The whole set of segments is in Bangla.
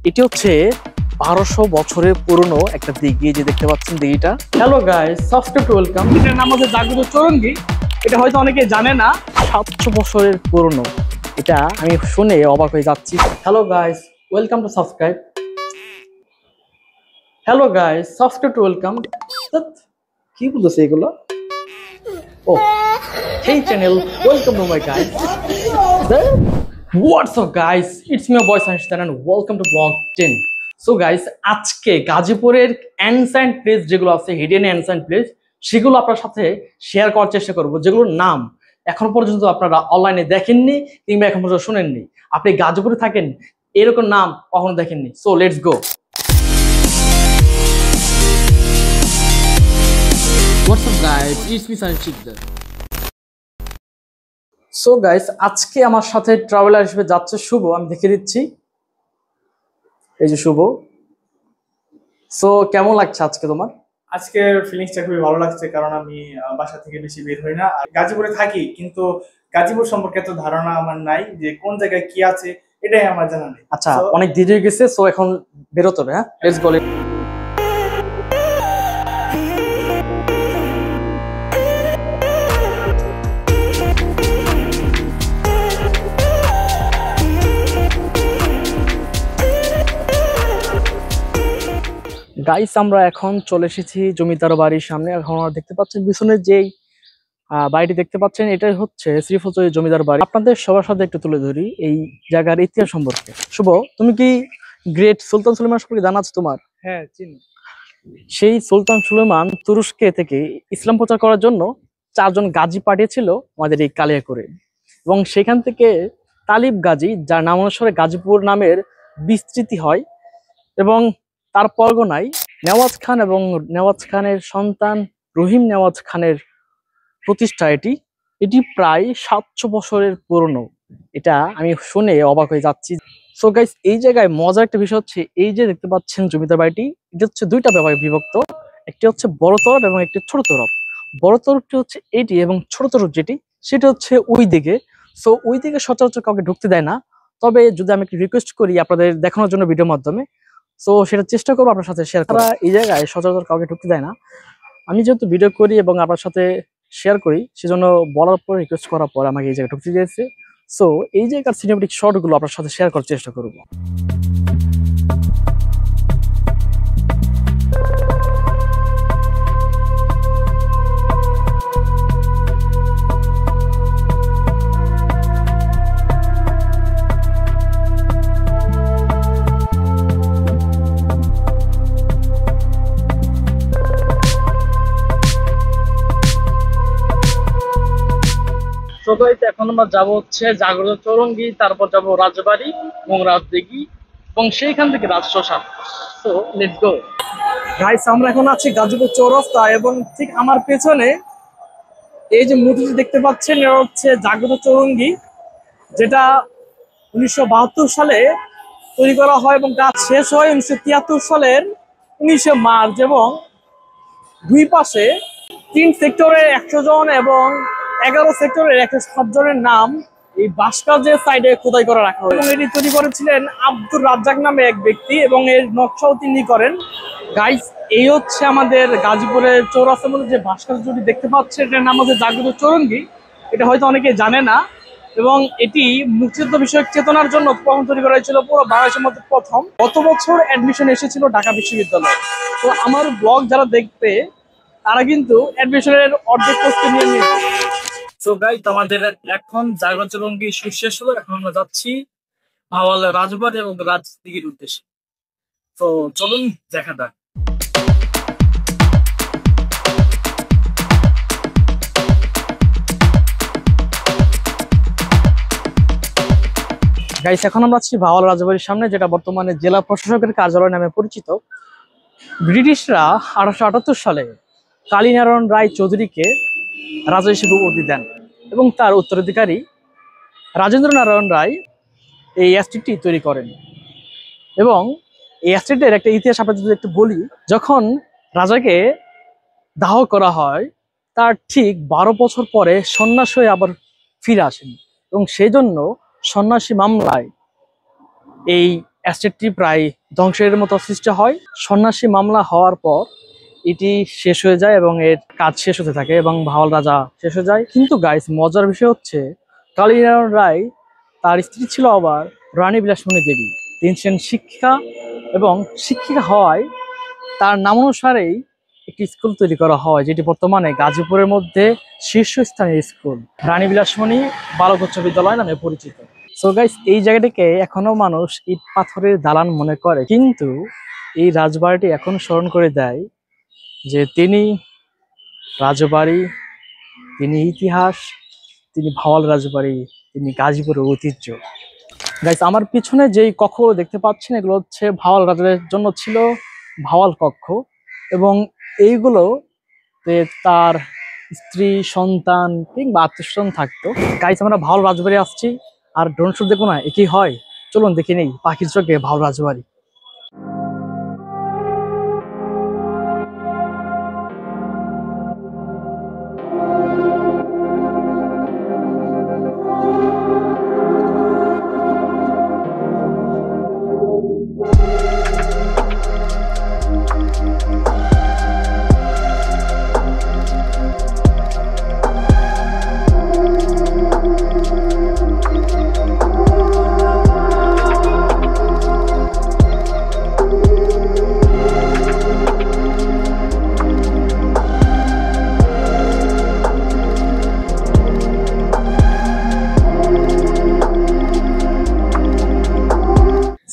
এটি হচ্ছে 1200 বছরের পুরনো একটা দিঘি, যে দেখতে পাচ্ছেন দিঘিটা। Hello guys, subscribe to welcome. এটার নাম হচ্ছে জাগ্রত চৌরঙ্গী। এটা হয়তো অনেকে জানে না, 700 বছরের পুরনো। এটা আমি শুনে অবাক হয়ে যাচ্ছি। Hello guys, welcome to subscribe. Hello guys, subscribe to welcome. কি বলতেছে এগুলো? ও, hey channel, welcome to my guys. What's up guys, it's me your boy Sanshtan and welcome to vlog 10. So guys, আজকে গাজীপুরের অ্যানসেন্ট প্লেস যেগুলো আছে, হিডেন অ্যানসেন্ট প্লেস, সেগুলো আপনার সাথে শেয়ার করার চেষ্টা করব, যেগুলোর নাম এখন পর্যন্ত আপনারা অনলাইনে দেখেননি কিংবা এখন পর্যন্ত শুনেননি। আপনি গাজীপুরে থাকেন, এরকম নাম কখনো দেখেননি। So let's go. What's up guys, it's me Sanshtan. So guys, আজকে আমার সাথে ট্রাভেলার হিসেবে যাচ্ছে শুভ। আমি দেখে দিচ্ছি, এই যে শুভ। সো কেমন লাগছে আজকে তোমার? আজকের ফিলিংসটা খুবই ভালো লাগছে, কারণ আমি বাসা থেকে বেশি বের হই না, আর গাজীপুরে থাকি, কিন্তু গাজীপুর সম্পর্কে এত ধারণা আমার নাই যে কোন জায়গায় কি আছে, এটাই আমার জানা নেই। আচ্ছা, অনেক দেরি হয়ে গেছে, সো এখন বেরোতে হবে। হ্যাঁ, লেটস গো। গাইস, আমরা এখন চলে এসেছি জমিদার বাড়ির সামনে। এখন আপনারা দেখতে পাচ্ছেন পিছনে যেই বাড়িটি দেখতে পাচ্ছেন, এটাই হচ্ছে শ্রীফজই জমিদার বাড়ি। আপনাদের সবার সাথে একটু তুলে ধরি এই জায়গার ইতিহাস সম্পর্কে। শুভ, তুমি কি গ্রেট সুলতান সুলেমান সম্পর্কে জানা আছে তোমার? হ্যাঁ, চিনি। সেই সুলতান সুলেমান তুরস্কে থেকে ইসলাম প্রচার করার জন্য 4 জন গাজী পাঠিয়েছিল আমাদের এই কালিয়াকৈরে, এবং সেখান থেকে তালিব গাজী, যার নাম অনুসারে গাজীপুর নামের বিস্তৃতি হয়, এবং তার পরগনায় নেওয়াজ খান এবং নেওয়াজ খানের সন্তান রহিম নেওয়াজ খানের প্রতিষ্ঠা এটি। এটি প্রায় 700 বছরের পুরনো। এটা আমি শুনে অবাক হয়ে যাচ্ছি। সো গাইস, এই জায়গায় মজার একটা বিষয় হচ্ছে, এই যে দেখতে পাচ্ছেন জমিদার বাড়িটি, এটা হচ্ছে 2টা ভাগে বিভক্ত। একটি হচ্ছে বড় তরফ এবং একটি ছোট তরফ। বড় তরফটি হচ্ছে এটি, এবং ছোট তরফ যেটি, সেটা হচ্ছে ওই দিকে। সো ওই দিকে সচরাচর কাউকে ঢুকতে দেয় না, তবে যদি আমি একটু রিকোয়েস্ট করি আপনাদের দেখানোর জন্য ভিডিওর মাধ্যমে, সো সেটা চেষ্টা করবো আপনার সাথে শেয়ার করা। এই জায়গায় সচরাচর কাউকে ঢুকতে দেয় না। আমি যেহেতু ভিডিও করি এবং আপনার সাথে শেয়ার করি, সেজন্য বলার পর, রিকোয়েস্ট করার পর আমাকে এই জায়গায় ঢুকতে দিয়েছে। সো এই জায়গার সিনেমেটিক শটগুলো আপনার সাথে শেয়ার করার চেষ্টা করব। এখন আমরা যাবো হচ্ছে জাগ্রত চৌরঙ্গী, তারপর যাব রাজবাড়ি এবং রাজদিঘি, এবং সেইখান থেকে Rajshmashan. So let's go guys. আমরা এখন আছি গাজীপুর চৌরাস্তা, এবং ঠিক আমার পেছনে এই যে মূর্তিটি দেখতে পাচ্ছেন, এটা হচ্ছে জাগ্রত চৌরঙ্গী, যেটা 1972 সালে তৈরি করা হয় এবং কাজ শেষ হয় 1973 সালের 19শে মার্চ। এবং দুই পাশে 3 সেক্টরের 100 জন এবং 11 সেক্টরের 107 জনের নাম এই ভাস্কর্যের সাইডে খোদাই করে রাখা হয়। এবং এটি তৈরি করেছিলেন আব্দুর রাজ্জাক নামে এক ব্যক্তি, এবং এর নকশাও তিনি করেন। গাইস, এই হচ্ছে আমাদের গাজীপুরের চৌরাস্তার মধ্যে যে ভাস্কর্যটি দেখতে পাচ্ছেন, এটার নাম হচ্ছে জাগ্রত চৌরঙ্গী। এটা হয়তো অনেকে জানে না, এবং এটি মুক্তিযুদ্ধ বিষয়ক চেতনার জন্য প্রথম তৈরি করা হয়েছিল পুরো বাংলাদেশের মধ্যে প্রথম। গত বছর অ্যাডমিশন এসেছিল ঢাকা বিশ্ববিদ্যালয়ে। তো আমার ব্লগ যারা দেখবে, তারা কিন্তু অ্যাডমিশনের অর্ধেক প্রস্তুতি নিয়ে নিয়েছে। সো গাইস, আমাদের এখন জাগ্রত চৌরঙ্গী শেষ হলো। এখন আমরা যাচ্ছি ভাওয়াল রাজবাড়ি এবং রাজদিঘির উদ্দেশ্যে। তো চলুন দেখা যাক। গাইস, এখন আমরা আছি ভাওয়াল রাজবাড়ির সামনে, যেটা বর্তমানে জেলা প্রশাসকের কার্যালয় নামে পরিচিত। ব্রিটিশরা 1878 সালে কালীনারায়ণ রায় চৌধুরীকে রাজা হিসেবে উপাধি দেন, এবং তার উত্তরাধিকারী রাজেন্দ্র নারায়ণ রায় এই এস্টেটটি তৈরি করেন। এবং এই এস্টেটের একটা ইতিহাস আপনাদের যদি একটু বলি, যখন রাজাকে দাহ করা হয়, তার ঠিক 12 বছর পরে সন্ন্যাস হয়ে আবার ফিরে আসেন, এবং সেই জন্য সন্ন্যাসী মামলায় এই অ্যাসেটটি প্রায় ধ্বংসের মতো সৃষ্টি হয়। সন্ন্যাসী মামলা হওয়ার পর এটি শেষ হয়ে যায় এবং এর কাজ শেষ হতে থাকে এবং ভাওয়াল রাজা শেষ হয়ে যায়। কিন্তু গাইস, মজার বিষয় হচ্ছে কালীনারায়ণ রায় তার স্ত্রী ছিল আবার রানী বিলাসমণি দেবী। তিনি ছিলেন শিক্ষিকা এবং শিক্ষিকা হওয়ায় তার নামানুসারেই একটি স্কুল তৈরি করা হয়, যেটি বর্তমানে গাজীপুরের মধ্যে শীর্ষস্থানীয় স্কুল রানী বিলাসমণি বালক উচ্চ বিদ্যালয় নামে পরিচিত। সো গাইস, এই জায়গাটিকে এখনো মানুষ ইট পাথরের দালান মনে করে, কিন্তু এই রাজবাড়িটি এখন স্মরণ করে দেয় যে তিনি রাজবাড়ি, তিনি ইতিহাস, তিনি ভাওয়াল রাজবাড়ি, তিনি গাজীপুরের ঐতিহ্য। গাইস, আমার পিছনে যেই কক্ষগুলো দেখতে পাচ্ছেন এগুলো হচ্ছে ভাওয়াল রাজাদের জন্য ছিল ভাওয়াল কক্ষ, এবং এইগুলো তার স্ত্রী, সন্তান কিংবা আত্মীয়স্বজন থাকতো। গাইস, আমরা ভাওয়াল রাজবাড়ি আসছি, আর ড্রোন শট দেখবো না, একই হয়। চলুন দেখে নেই পাখির চোখে ভাওয়াল রাজবাড়ি।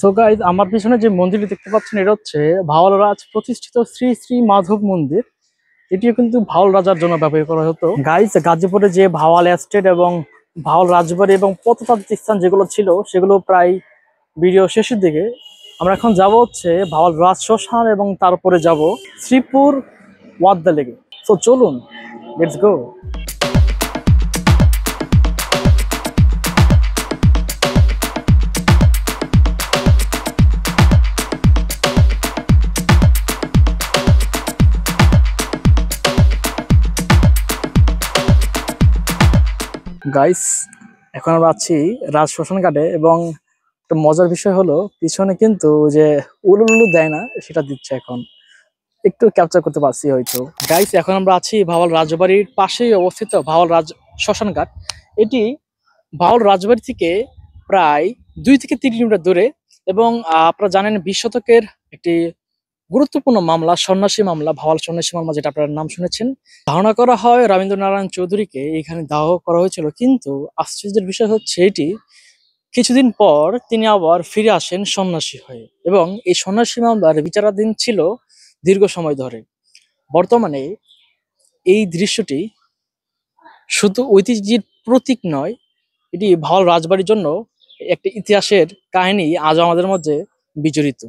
সো গাইজ, আমার পিছনে যে মন্দিরটি দেখতে পাচ্ছেন এটা হচ্ছে ভাওয়াল রাজ প্রতিষ্ঠিত শ্রী শ্রী মাধব মন্দির। এটিও কিন্তু ভাওয়াল রাজার জন্য ব্যবহার করা হতো। গাইজ, গাজীপুরে যে ভাওয়াল এস্টেট এবং ভাওয়াল রাজবাড়ি এবং প্রত্নতাত্ত্বিক স্থান যেগুলো ছিল সেগুলো প্রায় ভিডিও শেষের দিকে। আমরা এখন যাব হচ্ছে ভাওয়াল রাজ শ্মশান এবং তারপরে যাব শ্রীপুর ওয়াদ্দা লেগে। সো চলুন, লেটস গো। গাইস, এখন আমরা আছি রাজ শ্মশান ঘাটে, এবং একটা মজার বিষয় হলো পিছনে কিন্তু যে উলুলু দেয় না সেটা দিচ্ছে। এখন একটু ক্যাপচার করতে পারছি হয়তো। গাইস, এখন আমরা আছি ভাওয়াল রাজবাড়ির পাশেই অবস্থিত ভাওয়াল রাজ শ্মশান ঘাট। এটি ভাওয়াল রাজবাড়ি থেকে প্রায় 2 থেকে 3 কিলোমিটার দূরে, এবং আপনারা জানেন 20 শতকের একটি গুরুত্বপূর্ণ মামলা, সন্ন্যাসী মামলা, ভাওয়াল সন্ন্যাসী মামলা, যেটা আপনারা নাম শুনেছেন। ধারণা করা হয় রবীন্দ্রনারায়ণ চৌধুরীকে এখানে দাহ করা হয়েছিল, কিন্তু আশ্চর্যের বিষয় হচ্ছে এটি কিছুদিন পর তিনি আবার ফিরে আসেন সন্ন্যাসী হয়ে, এবং এই সন্ন্যাসী মামলার বিচারাধীন ছিল দীর্ঘ সময় ধরে। বর্তমানে এই দৃশ্যটি শুধু ঐতিহ্যের প্রতীক নয়, এটি ভাওয়াল রাজবাড়ির জন্য একটি ইতিহাসের কাহিনী আজ আমাদের মধ্যে বিজড়িত।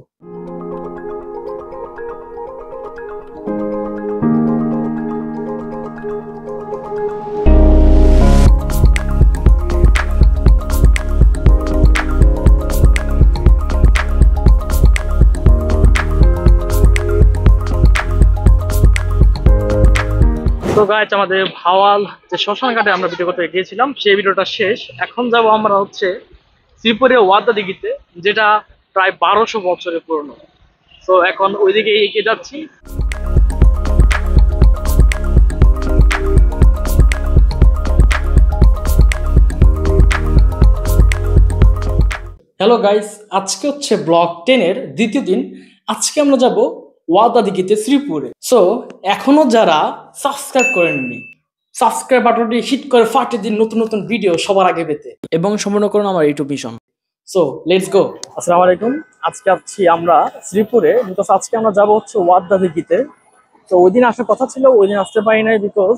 তো গাইস, আমাদের ভাওয়াল যে শ্মশান ঘাটে আমরা ভিডিও করতে গিয়েছিলাম সেই ভিডিওটা শেষ। এখন যাব আমরা হচ্ছে শ্রীপুরে ওয়াদ্দা দিঘিতে, যেটা প্রায় 1200 বছরের পুরনো। তো এখন ওইদিকে এগিয়ে যাচ্ছি। হ্যালো গাইস, আজকে হচ্ছে ব্লগ 10 এর দ্বিতীয় দিন। আজকে আমরা যাব ওয়াদ্দা দিঘিতে শ্রীপুরে। সো এখনো যারা সাবস্ক্রাইব করেননি, সাবস্ক্রাইব বাটনটি হিট করে ফাটিয়ে দিন নতুন নতুন ভিডিও সবার আগে পেতে, এবং সম্পূর্ণ করুন আমার ইউটিউব মিশন। সো লেটস গো। আসসালামু আলাইকুম। আজকে আছি আমরা শ্রীপুরে, বিকজ আজকে আমরা যাব হচ্ছে ওয়াদ্দা দিঘিতে। তো ওই দিন আসার কথা ছিল, ওই দিন আসতে পারি নাই বিকজ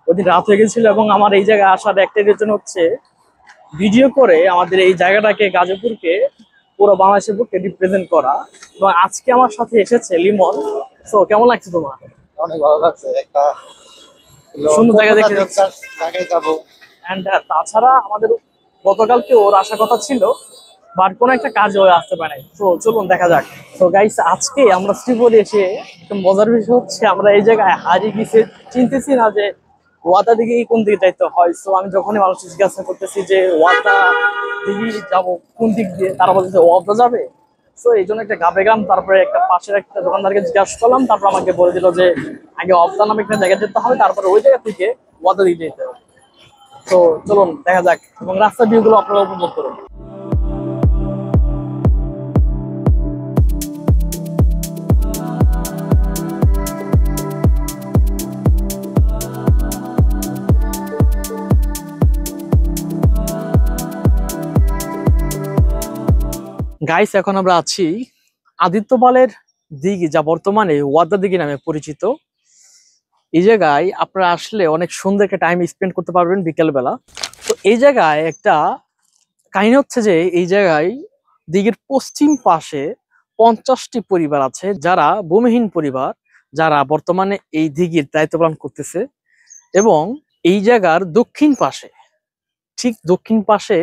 ওই দিন রাত হয়ে গেছিল, এবং আমার এই জায়গায় আসার একটাই রিজন হচ্ছে ভিডিও করে আমাদের এই জায়গাটাকে, গাজীপুরকে পুরো বাংলাদেশের বুকে রিপ্রেজেন্ট করা। এবং আজকে আমার সাথে এসেছে লিমন। সো কেমন লাগছে তোমার? অনেক ভালো লাগছে, একটা সুন্দর জায়গা দেখে জায়গায় যাবো। এন্ড তাছাড়া আমাদের গতকালকে ওর আসার কথা ছিল, বাট কোনো একটা কাজে হয়ে আসতে পারে। তো চলুন দেখা যাক। তো গাইস, আজকে আমরা শ্রীপুরে এসে একটা মজার বিষয় হচ্ছে আমরা এই জায়গায় হারিয়ে গেছি, চিনতেছি না যে ওয়াদা দিকে কোন দিকে যাইতে হয়। সো আমি যখনই মানুষ জিজ্ঞাসা করতেছি যে ওয়াদা দিকে যাবো কোন দিক দিয়ে, তারা বলছে ওয়াদা যাবে, তো এই জন্য একটা গাবে গেলাম, তারপরে একটা পাশের একটা দোকানদারকে জিজ্ঞাসা করলাম, তারপর আমাকে বলে দিল যে আগে অবদা নামে একটা জায়গা যেতে হবে, তারপরে ওই জায়গা থেকে ওয়াদা দিতে যেতে হবে। তো চলুন দেখা যাক এবং রাস্তার ভিউ গুলো আপনারা উপভোগ করুন। গাইস, এখন আমরা আছি আদিত্যবালের দিঘি, যা বর্তমানে ওয়াদা দিঘি নামে পরিচিত। এই জায়গায় আপনারা আসলে অনেক সুন্দর একটা টাইম স্পেন্ড করতে পারবেন বিকেল বেলা। তো এই জায়গায় একটা কাহিনী হচ্ছে যে এই জায়গায় দিঘির পশ্চিম পাশে 50টি পরিবার আছে, যারা ভূমিহীন পরিবার, যারা বর্তমানে এই দিঘির দায়িত্ব পালন করতেছে। এবং এই জায়গার দক্ষিণ পাশে, ঠিক দক্ষিণ পাশে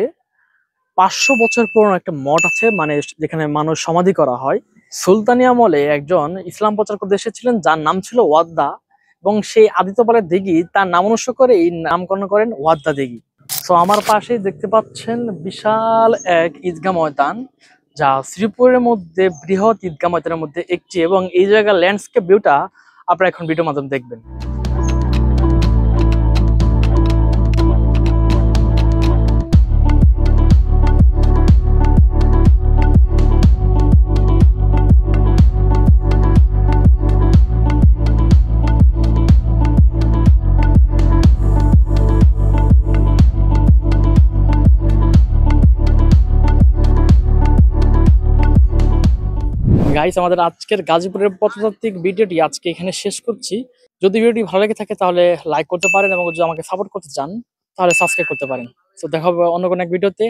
500 বছর পুরনো একটা মঠ আছে, মানে যেখানে মানুষ সমাধি করা হয়। সুলতানি আমলে একজন ইসলাম প্রচার করতে এসেছিলেন, যার নাম ছিল ওয়াদ্দা, এবং সেই আদিত্যপালের দিঘি তার নাম অনুসরণ করে এই নামকরণ করেন ওয়াদ্দা দিঘি। তো আমার পাশেই দেখতে পাচ্ছেন বিশাল এক ঈদগাহ ময়দান, যা শ্রীপুরের মধ্যে বৃহৎ ঈদগাহ ময়দানের মধ্যে একটি, এবং এই জায়গার ল্যান্ডস্কেপ ভিউটা আপনারা এখন ভিডিওর মাধ্যমে দেখবেন। গাইস, আমাদের আজকের গাজীপুরের প্রত্নতাত্ত্বিক ভিডিওটি আজকে এখানে শেষ করছি। যদি ভিডিওটি ভালো লেগে থাকে তাহলে লাইক করতে পারেন, এবং যদি আমাকে সাপোর্ট করতে চান তাহলে সাবস্ক্রাইব করতে পারেন। তো দেখা হবে অন্য কোনো এক ভিডিওতে।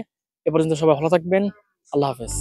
এ পর্যন্ত সবাই ভালো থাকবেন। আল্লাহ হাফেজ।